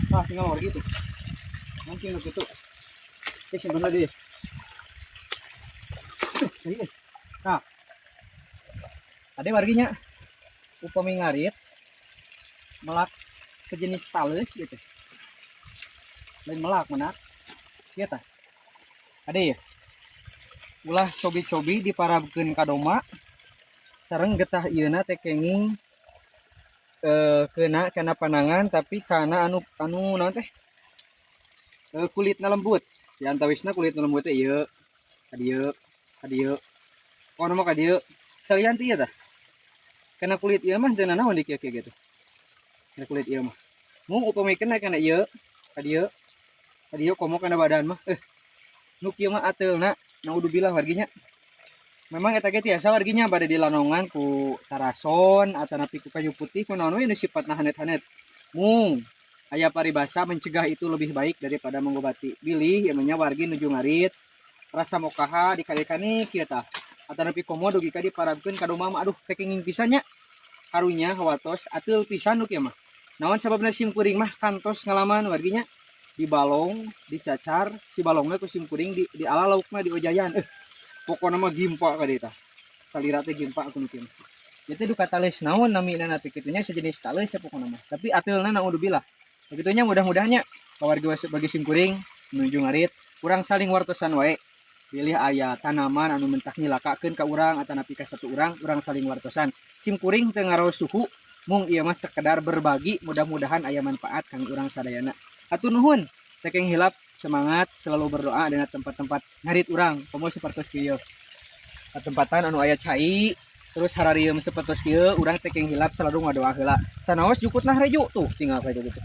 Ah, tinggal wargi itu. Mungkin begitu. Simpan lagi. Ini. Nah, ada warginya. Upami ngarit melak sejenis tales gitu. Lain melak mana? Iya tah. Ada ya. Ulah cobi-cobi diparabkeun ka doma. Sareng getah ieuna teh kenging kena panangan tapi karena anu naon teh kulitna lembut. Ya antawisna kulitna lembut teh ieu, ka dieu. Kono mah ka dieu. Salian teh ieu tah. Karena kulit ieu mah cenah naon dikieu gitu. Karena kulit ieu mah. Mung upamikeun kana ieu, ka dieu komo kana badan mah. Nu kieu mah ateulna naudzubillah warginya. Memang eta ge tiasa warginya pada dilanongan ku tarason atau napi ku kayu putih ku naon we nu sifatna hanet-hanet. Mung aya paribasa mencegah itu lebih baik daripada mengobati. Bilih ieu nya wargi nuju ngarit rasa mokaha dikali-kali kieu tah. Atau napi komo dugi ka diparabkeun ka domah mah aduh pekinging pisannya. Karunya hawatos ateul pisan nu kieu mah. Naon sababna simkuring mah kantos ngalaman warginya dibalong, dicacar, si balongnya ku simkuring di alalauk mah diojayan. Pokoknya mah gimpa ka dieu tah. Salira teh gimpa aku mungkin. Jadi duka tales naon namina nanti kitunya sejenis tales ya pokoknya mah. Tapi ateulna naudzubillah. Begitunya mudah-mudahnya kawargi bagi simkuring menuju ngarit kurang saling wartosan wae. Pilih aya tanaman anu mentah nyilakakeun ka urang atau napi ka satu urang saling wartosan. Simkuring teu ngaros suhu mung ieu mah sekedar berbagi mudah-mudahan aya manfaat kang urang sadayana. Hatur nuhun. Tekeng hilap semangat selalu berdoa dengan tempat-tempat ngarit urang komo sapertos kieu tempatan anu aya cai terus hararieum sapertos kieu urang tekeng hilap selalu ngadoa heula sanaos jukutna harejo tuh tinggal kayak gitu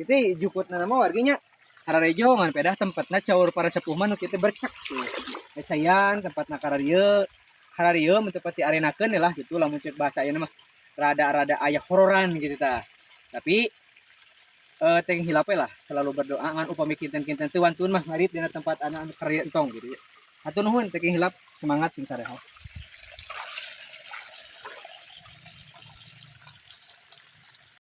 itu jukutna mah warginya hararejo ngan pedah tempatna caur para sepuh mah nu kitu bercek tuh cayan tempatna hararieum tempat diarenakeun lah gitu lamun ceuk bahasa ieu mah rada-rada aya hororan gitu tah tapi teng hilape lah selalu berdoa ngan upami kinten-kinten teu wantun mah ngarit dina tempat anak anu karya entong gitu ya. Hatur nuhun teng hilap semangat sing sareha.